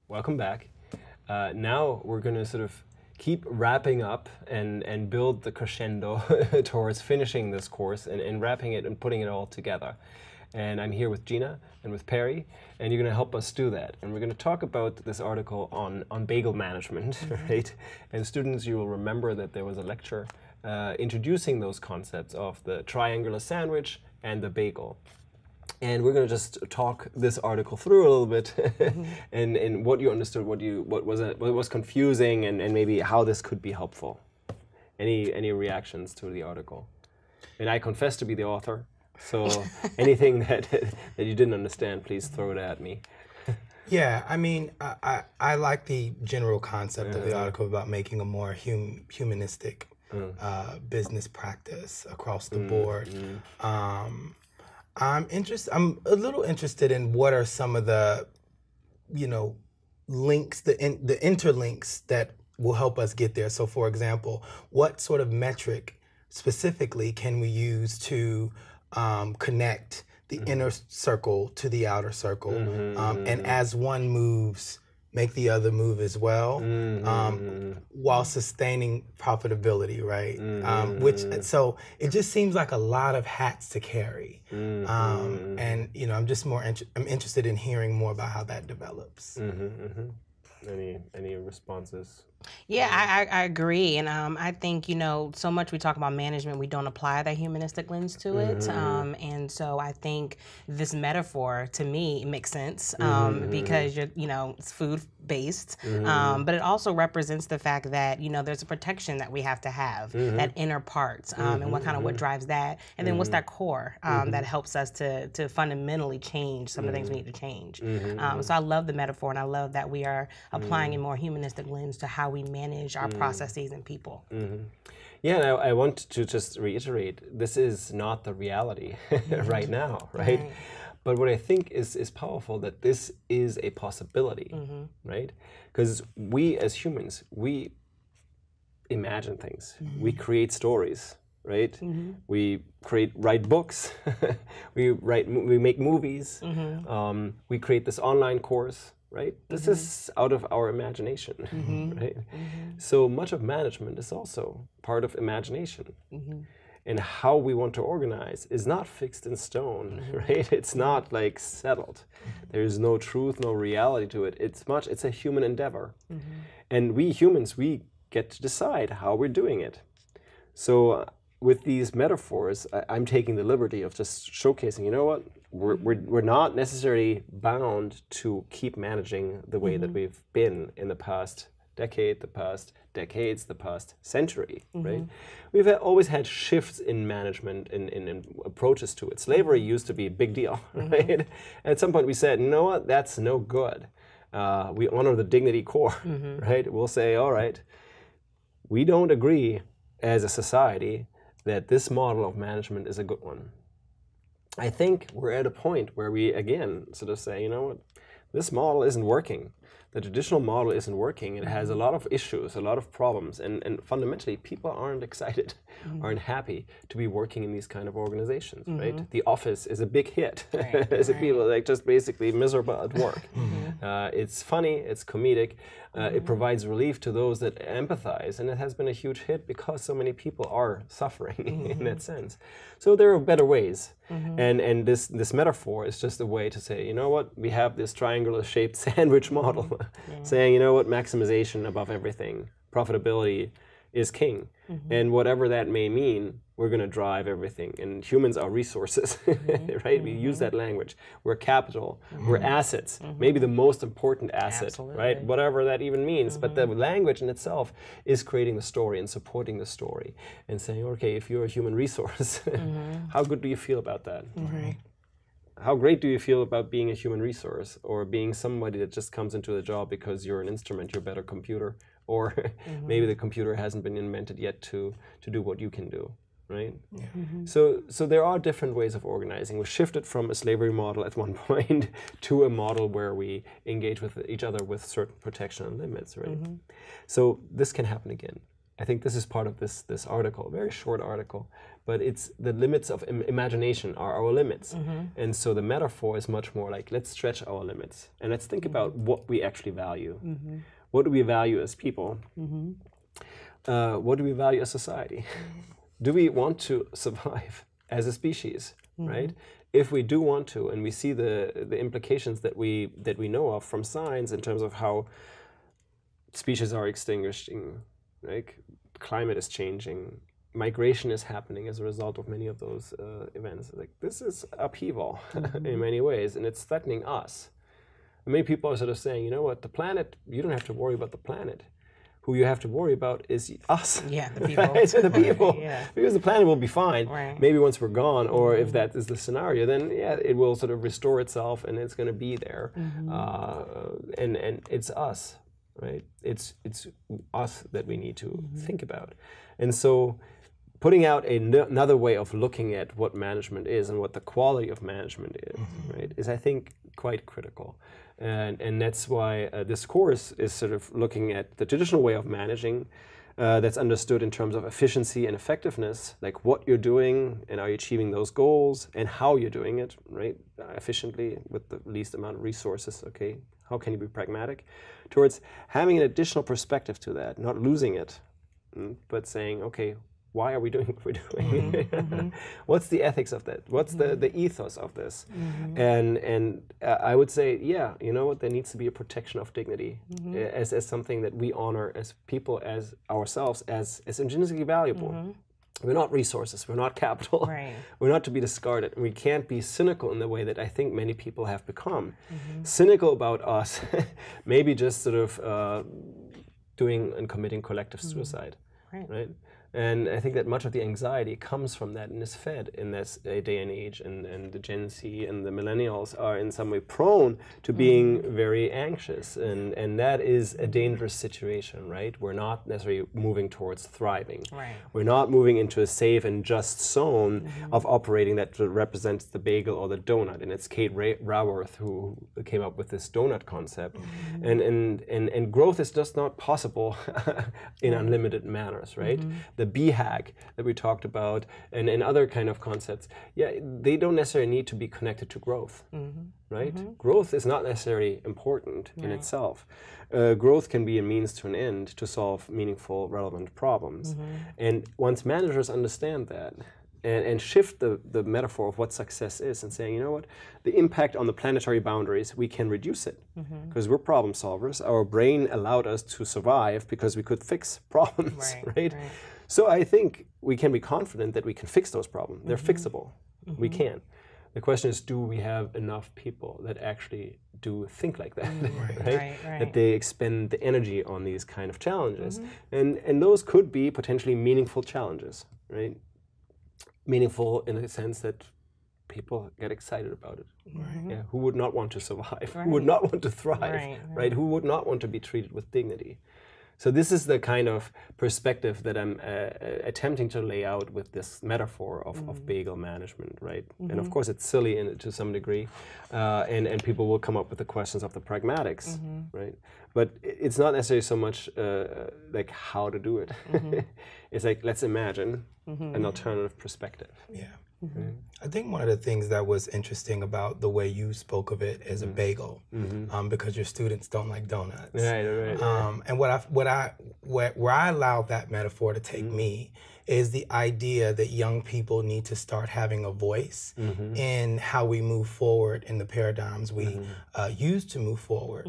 welcome back. Now we're going to sort of keep wrapping up and build the crescendo towards finishing this course and wrapping it and putting it all together. And I'm here with Gina and with Perry, and you're going to help us do that. And we're going to talk about this article on bagel management, right? And students, you will remember that there was a lecture introducing those concepts of the triangular sandwich and the bagel. And we're going to just talk this article through a little bit and what you understood, what was confusing, and maybe how this could be helpful. Any reactions to the article? And I confess to be the author, so anything that you didn't understand, please throw it at me. Yeah, I mean, I like the general concept of the article about making a more humanistic business practice across the board. I'm a little interested in what are some of the, links, the interlinks that will help us get there. So, for example, what sort of metric specifically can we use to connect the inner circle to the outer circle, and as one moves, make the other move as well, while sustaining profitability, right? So it just seems like a lot of hats to carry, and I'm interested in hearing more about how that develops. Any responses? Yeah, I agree, and I think so much we talk about management, we don't apply that humanistic lens to it, and so I think this metaphor to me makes sense because it's food based, but it also represents the fact that there's a protection that we have to have, that inner part, and what drives that, and then what's that core that helps us to fundamentally change some of the things we need to change. So I love the metaphor, and I love that we are applying a more humanistic lens to how we manage our processes and people. Yeah, and I want to just reiterate, this is not the reality right now, right? But what I think is powerful, that this is a possibility, right? Because we as humans, we imagine things, we create stories, right? We write books, we make movies, we create this online course, right? This is out of our imagination, right? So much of management is also part of imagination. And how we want to organize is not fixed in stone, right? It's not like settled. There's no truth, no reality to it. It's a human endeavor. And we humans, we get to decide how we're doing it. So with these metaphors, I'm taking the liberty of just showcasing, what? We're not necessarily bound to keep managing the way that we've been in the past decade, the past decades, the past century, right? We've always had shifts in management and in approaches to it. Slavery used to be a big deal, right? At some point we said, you know what, that's no good. We honor the dignity core, right? We'll say, all right, we don't agree as a society that this model of management is a good one. I think we're at a point where we, again, sort of say, you know what, this model isn't working. The traditional model isn't working. It has a lot of issues, a lot of problems, and fundamentally, people aren't excited, aren't happy to be working in these kind of organizations, right? The Office is a big hit. People like just basically miserable at work. It's funny, it's comedic, it provides relief to those that empathize, and it has been a huge hit because so many people are suffering in that sense. So there are better ways, and this metaphor is just a way to say, you know what, we have this triangular shaped sandwich model, saying, you know what, maximization above everything, profitability is king, and whatever that may mean, we're going to drive everything. And humans are resources, right? We use that language. We're capital, we're assets, maybe the most important asset, right? Whatever that even means. But the language in itself is creating the story and supporting the story and saying, okay, if you're a human resource, how good do you feel about that? How great do you feel about being a human resource, or being somebody that just comes into the job because you're an instrument, you're a better computer, or maybe the computer hasn't been invented yet to do what you can do, right? So there are different ways of organizing. We shifted from a slavery model at one point to a model where we engage with each other with certain protection and limits, right? So this can happen again. I think this is part of this article, a very short article, but it's the limits of imagination are our limits. And so the metaphor is much more like, let's stretch our limits and let's think about what we actually value. What do we value as people? What do we value as society? Do we want to survive as a species, right? If we do want to, and we see the implications that we know of from science in terms of how species are extinguishing, right? Climate is changing, migration is happening as a result of many of those events. Like, this is upheaval in many ways, and it's threatening us. And many people are sort of saying, you know what, the planet, you don't have to worry about the planet. Who you have to worry about is us. Yeah, the people. Right? The people. Yeah. Because the planet will be fine. Right. Maybe once we're gone, or if that is the scenario, then yeah, it will sort of restore itself and it's going to be there. And it's us, right? It's us that we need to think about. And so putting out another way of looking at what management is and what the quality of management is, right, is I think quite critical. And that's why this course is sort of looking at the traditional way of managing that's understood in terms of efficiency and effectiveness, like what you're doing and are you achieving those goals and how you're doing it, right, efficiently with the least amount of resources, okay? How can you be pragmatic? Towards having an additional perspective to that, not losing it, but saying, okay, why are we doing what we're doing? What's the ethics of that? What's the ethos of this? And I would say, yeah, you know what, there needs to be a protection of dignity as something that we honor as people, as ourselves, as intrinsically valuable. We're not resources, we're not capital, Right. We're not to be discarded. And we can't be cynical in the way that I think many people have become. Cynical about us, maybe just sort of doing and committing collective suicide, right? And I think that much of the anxiety comes from that and is fed in this day and age, and the Gen Z and the millennials are in some way prone to being very anxious, and that is a dangerous situation, right? We're not necessarily moving towards thriving. Right. We're not moving into a safe and just zone of operating that represents the bagel or the donut, and it's Kate Raworth who came up with this donut concept. And growth is just not possible in unlimited manners, right? The BHAG that we talked about and other kind of concepts, yeah, they don't necessarily need to be connected to growth, right? Growth is not necessarily important in itself. Growth can be a means to an end to solve meaningful, relevant problems. And once managers understand that, and shift the metaphor of what success is and saying, you know what, the impact on the planetary boundaries, we can reduce it because we're problem solvers. Our brain allowed us to survive because we could fix problems, right? So I think we can be confident that we can fix those problems. They're fixable. We can. The question is, do we have enough people that actually do think like that, right? That they expend the energy on these kind of challenges. And those could be potentially meaningful challenges, right? Meaningful in the sense that people get excited about it. Yeah, who would not want to survive? Who would not want to thrive? Right? Who would not want to be treated with dignity? So this is the kind of perspective that I'm attempting to lay out with this metaphor of bagel management, right? And of course it's silly to some degree, and people will come up with the questions of the pragmatics, right? But it's not necessarily so much like how to do it. It's like, let's imagine an alternative perspective. Yeah. I think one of the things that was interesting about the way you spoke of it as a bagel, because your students don't like donuts. Right. And where I allow that metaphor to take me is the idea that young people need to start having a voice in how we move forward in the paradigms we use to move forward.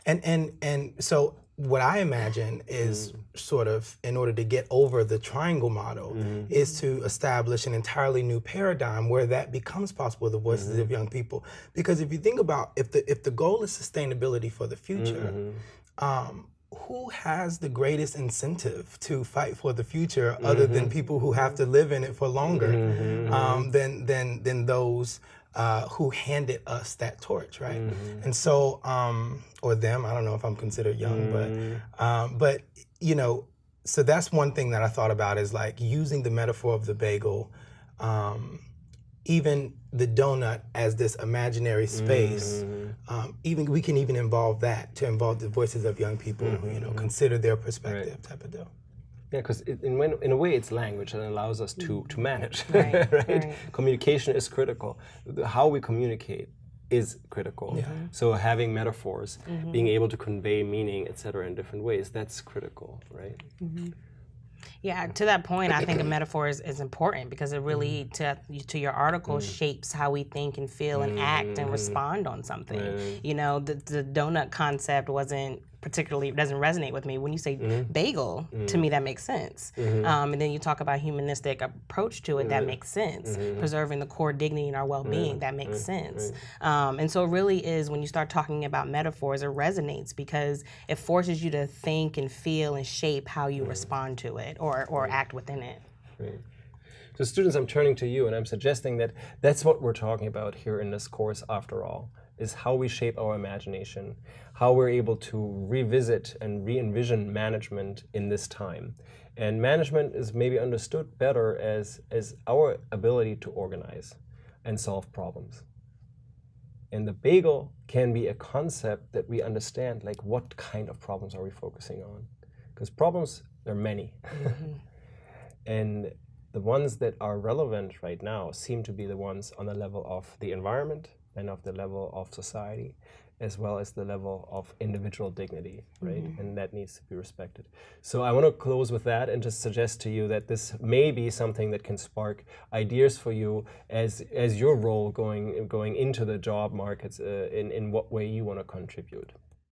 And so what I imagine is sort of, in order to get over the triangle model, is to establish an entirely new paradigm where that becomes possible with the voices of young people. Because if you think about, if the goal is sustainability for the future, who has the greatest incentive to fight for the future other than people who have to live in it for longer than those who handed us that torch, right? And so, or them, I don't know if I'm considered young, but you know, so that's one thing that I thought about is like using the metaphor of the bagel even the donut as this imaginary space, even we can even involve that to involve the voices of young people, you know, consider their perspective type of deal. Yeah, because in a way it's language that allows us to manage, Right, right? right. Communication is critical. How we communicate is critical. So having metaphors, being able to convey meaning, etc., in different ways, that's critical, right? Yeah, to that point, I think a metaphor is important because it really, to your article, shapes how we think and feel and act and respond on something. You know, the donut concept doesn't resonate with me. When you say bagel, to me that makes sense. And then you talk about humanistic approach to it, that makes sense. Preserving the core dignity and our well-being, that makes sense. And so it really is, when you start talking about metaphors, it resonates because it forces you to think and feel and shape how you respond to it or act within it. Right. So students, I'm turning to you and I'm suggesting that that's what we're talking about here in this course after all, is how we shape our imagination, how we're able to revisit and re-envision management in this time. And management is maybe understood better as our ability to organize and solve problems. And the bagel can be a concept that we understand, like what kind of problems are we focusing on? Because problems, there are many. And the ones that are relevant right now seem to be the ones on the level of the environment and of the level of society, as well as the level of individual dignity, right? And that needs to be respected. So I want to close with that and just suggest to you that this may be something that can spark ideas for you as your role going into the job markets, in what way you want to contribute.